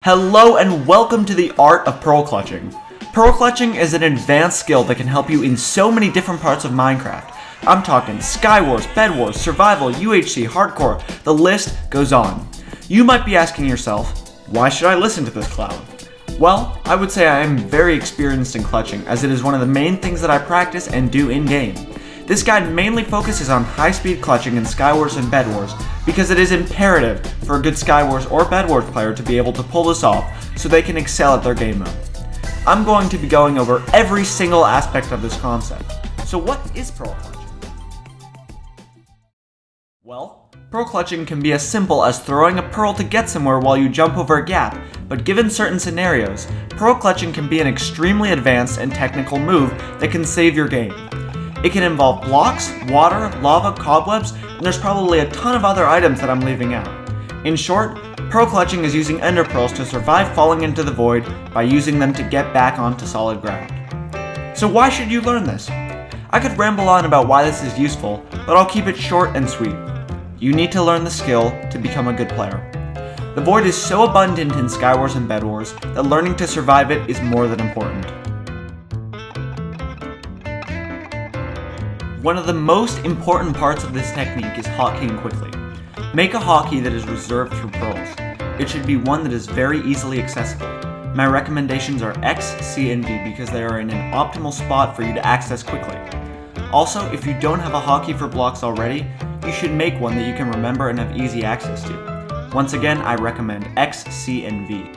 Hello and welcome to the art of pearl clutching. Pearl clutching is an advanced skill that can help you in so many different parts of Minecraft. I'm talking Sky Wars, Bed Wars, Survival, UHC, Hardcore, the list goes on. You might be asking yourself, why should I listen to this clown? Well, I would say I am very experienced in clutching, as it is one of the main things that I practice and do in-game. This guide mainly focuses on high-speed clutching in Sky Wars and Bed Wars, because it is imperative for a good Sky Wars or Bed Wars player to be able to pull this off so they can excel at their game mode. I'm going to be going over every single aspect of this concept. So what is pearl clutching? Well, pearl clutching can be as simple as throwing a pearl to get somewhere while you jump over a gap, but given certain scenarios, pearl clutching can be an extremely advanced and technical move that can save your game. It can involve blocks, water, lava, cobwebs, and there's probably a ton of other items that I'm leaving out. In short, pearl clutching is using ender pearls to survive falling into the void by using them to get back onto solid ground. So why should you learn this? I could ramble on about why this is useful, but I'll keep it short and sweet. You need to learn the skill to become a good player. The void is so abundant in Sky Wars and Bed Wars that learning to survive it is more than important. One of the most important parts of this technique is hotkeying quickly. Make a hotkey that is reserved for pearls. It should be one that is very easily accessible. My recommendations are X, C, and V because they are in an optimal spot for you to access quickly. Also, if you don't have a hotkey for blocks already, you should make one that you can remember and have easy access to. Once again, I recommend X, C, and V.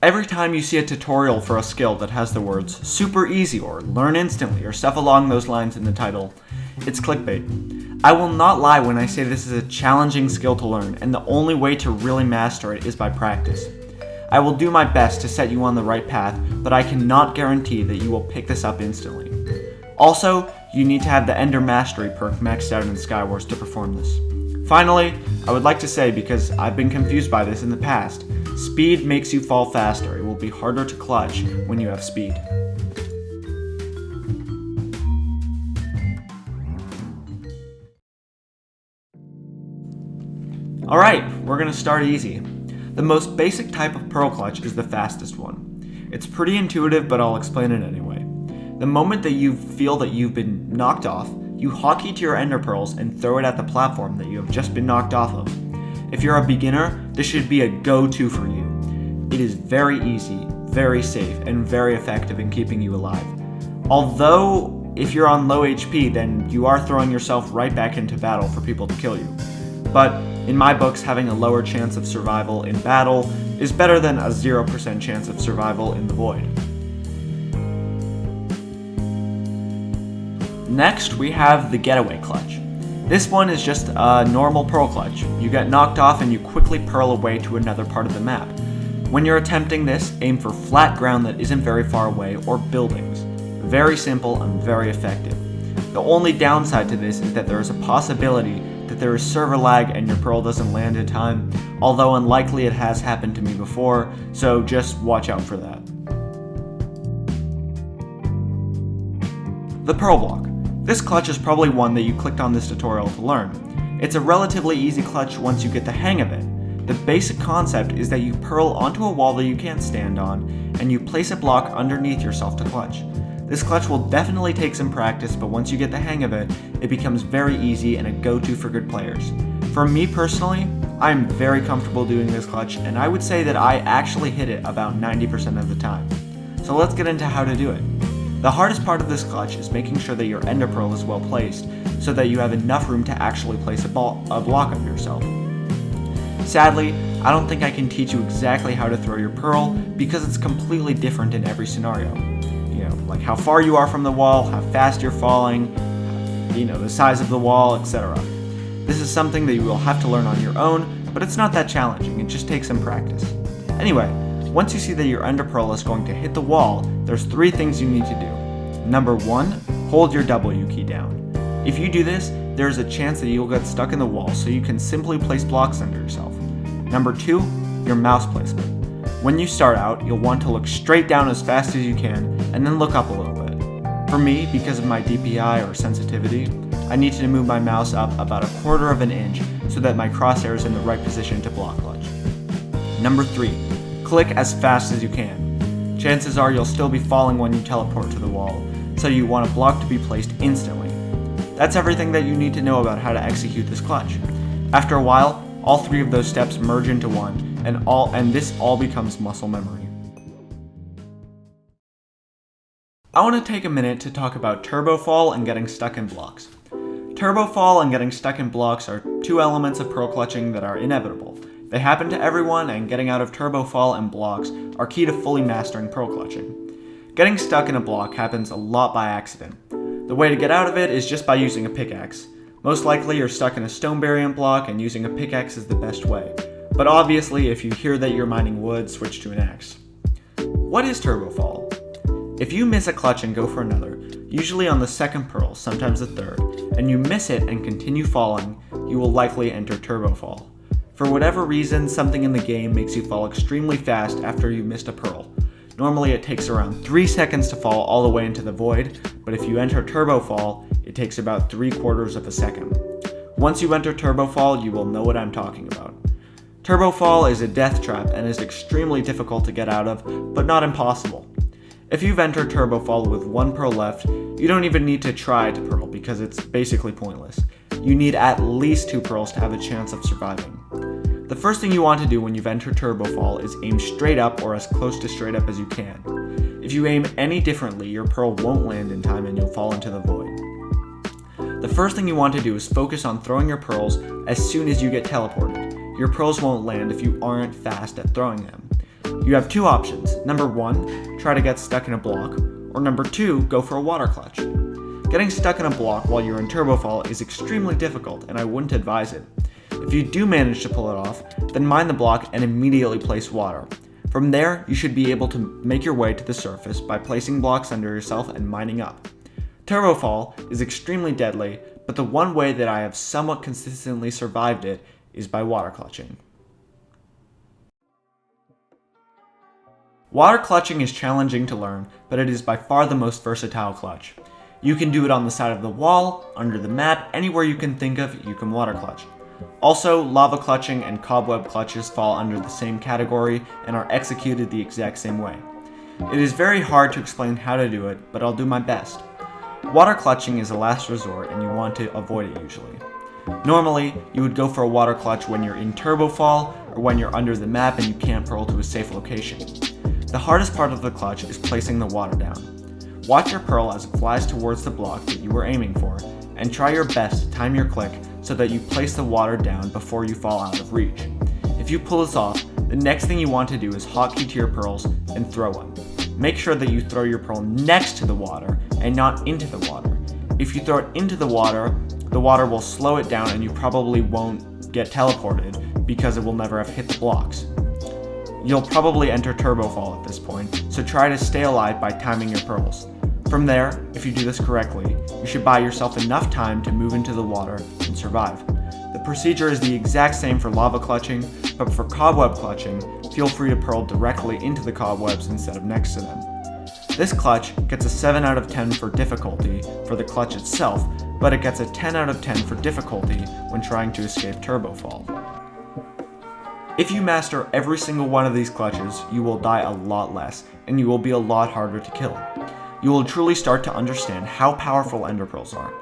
Every time you see a tutorial for a skill that has the words super easy or learn instantly or stuff along those lines in the title, it's clickbait. I will not lie when I say this is a challenging skill to learn, and the only way to really master it is by practice. I will do my best to set you on the right path, but I cannot guarantee that you will pick this up instantly. Also, you need to have the Ender Mastery perk maxed out in Sky Wars to perform this. Finally, I would like to say, because I've been confused by this in the past, speed makes you fall faster. It will be harder to clutch when you have speed. Alright, we're going to start easy. The most basic type of pearl clutch is the fastest one. It's pretty intuitive, but I'll explain it anyway. The moment that you feel that you've been knocked off, you hotkey to your ender pearls and throw it at the platform that you have just been knocked off of. If you're a beginner, this should be a go-to for you. It is very easy, very safe, and very effective in keeping you alive. Although, if you're on low HP, then you are throwing yourself right back into battle for people to kill you. But in my books, having a lower chance of survival in battle is better than a 0% chance of survival in the void. Next, we have the Getaway clutch. This one is just a normal pearl clutch. You get knocked off and you quickly pearl away to another part of the map. When you're attempting this, aim for flat ground that isn't very far away or buildings. Very simple and very effective. The only downside to this is that there is a possibility that there is server lag and your pearl doesn't land in time, although unlikely it has happened to me before, so just watch out for that. The pearl block. This clutch is probably one that you clicked on this tutorial to learn. It's a relatively easy clutch once you get the hang of it. The basic concept is that you pearl onto a wall that you can't stand on, and you place a block underneath yourself to clutch. This clutch will definitely take some practice, but once you get the hang of it, it becomes very easy and a go-to for good players. For me personally, I'm very comfortable doing this clutch, and I would say that I actually hit it about 90% of the time. So let's get into how to do it. The hardest part of this clutch is making sure that your ender pearl is well placed, so that you have enough room to actually place a block of yourself. Sadly, I don't think I can teach you exactly how to throw your pearl, because it's completely different in every scenario. Like how far you are from the wall, how fast you're falling, the size of the wall, etc. This is something that you will have to learn on your own, but it's not that challenging, it just takes some practice. Anyway, once you see that your ender pearl is going to hit the wall, there's 3 things you need to do. Number 1, hold your W key down. If you do this, there's a chance that you'll get stuck in the wall, so you can simply place blocks under yourself. Number 2, your mouse placement. When you start out, you'll want to look straight down as fast as you can, and then look up a little bit. For me, because of my DPI or sensitivity, I need to move my mouse up about 1/4 of an inch so that my crosshair is in the right position to block clutch. Number 3, click as fast as you can. Chances are you'll still be falling when you teleport to the wall, so you want a block to be placed instantly. That's everything that you need to know about how to execute this clutch. After a while, all 3 of those steps merge into one, and this all becomes muscle memory. I want to take a minute to talk about turbo fall and getting stuck in blocks. Turbo fall and getting stuck in blocks are 2 elements of pearl clutching that are inevitable. They happen to everyone, and getting out of turbo fall and blocks are key to fully mastering pearl clutching. Getting stuck in a block happens a lot by accident. The way to get out of it is just by using a pickaxe. Most likely you're stuck in a stone barrier block, and using a pickaxe is the best way. But obviously, if you hear that you're mining wood, switch to an axe. What is turbo fall? If you miss a clutch and go for another, usually on the 2nd pearl, sometimes the 3rd, and you miss it and continue falling, you will likely enter turbo fall. For whatever reason, something in the game makes you fall extremely fast after you missed a pearl. Normally it takes around 3 seconds to fall all the way into the void, but if you enter turbo fall, it takes about 3/4 of a second. Once you enter turbo fall, you will know what I'm talking about. Turbo fall is a death trap and is extremely difficult to get out of, but not impossible. If you've entered turbo fall with 1 pearl left, you don't even need to try to pearl because it's basically pointless. You need at least 2 pearls to have a chance of surviving. The first thing you want to do when you've entered turbo fall is aim straight up or as close to straight up as you can. If you aim any differently, your pearl won't land in time and you'll fall into the void. The first thing you want to do is focus on throwing your pearls as soon as you get teleported. Your pearls won't land if you aren't fast at throwing them. You have 2 options. Number 1, try to get stuck in a block, or number 2, go for a water clutch. Getting stuck in a block while you're in turbo fall is extremely difficult, and I wouldn't advise it. If you do manage to pull it off, then mine the block and immediately place water. From there, you should be able to make your way to the surface by placing blocks under yourself and mining up. Turbo fall is extremely deadly, but the one way that I have somewhat consistently survived it is by water clutching. Water clutching is challenging to learn, but it is by far the most versatile clutch. You can do it on the side of the wall, under the map, anywhere you can think of, you can water clutch. Also, lava clutching and cobweb clutches fall under the same category and are executed the exact same way. It is very hard to explain how to do it, but I'll do my best. Water clutching is a last resort and you want to avoid it usually. Normally, you would go for a water clutch when you're in turbo fall or when you're under the map and you can't pearl to a safe location. The hardest part of the clutch is placing the water down. Watch your pearl as it flies towards the block that you were aiming for, and try your best to time your click so that you place the water down before you fall out of reach. If you pull this off, the next thing you want to do is hotkey to your pearls and throw them. Make sure that you throw your pearl next to the water and not into the water. If you throw it into the water will slow it down and you probably won't get teleported because it will never have hit the blocks. You'll probably enter turbo fall at this point, so try to stay alive by timing your pearls. From there, if you do this correctly, you should buy yourself enough time to move into the water and survive. The procedure is the exact same for lava clutching, but for cobweb clutching, feel free to pearl directly into the cobwebs instead of next to them. This clutch gets a 7 out of 10 for difficulty for the clutch itself, but it gets a 10 out of 10 for difficulty when trying to escape turbo fall. If you master every single one of these clutches, you will die a lot less, and you will be a lot harder to kill. You will truly start to understand how powerful ender pearls are.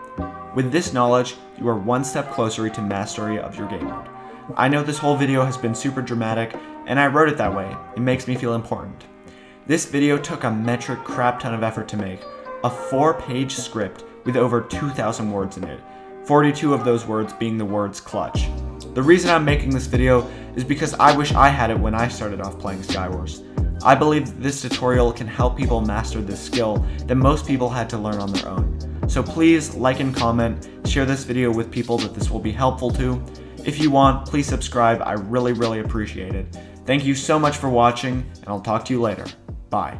With this knowledge, you are one step closer to mastery of your game mode. I know this whole video has been super dramatic, and I wrote it that way. It makes me feel important. This video took a metric crap ton of effort to make, a 4-page script with over 2,000 words in it, 42 of those words being the words clutch. The reason I'm making this video is because I wish I had it when I started off playing Skywars. I believe this tutorial can help people master this skill that most people had to learn on their own. So please like and comment, share this video with people that this will be helpful to. If you want, please subscribe, I really appreciate it. Thank you so much for watching, and I'll talk to you later. Bye.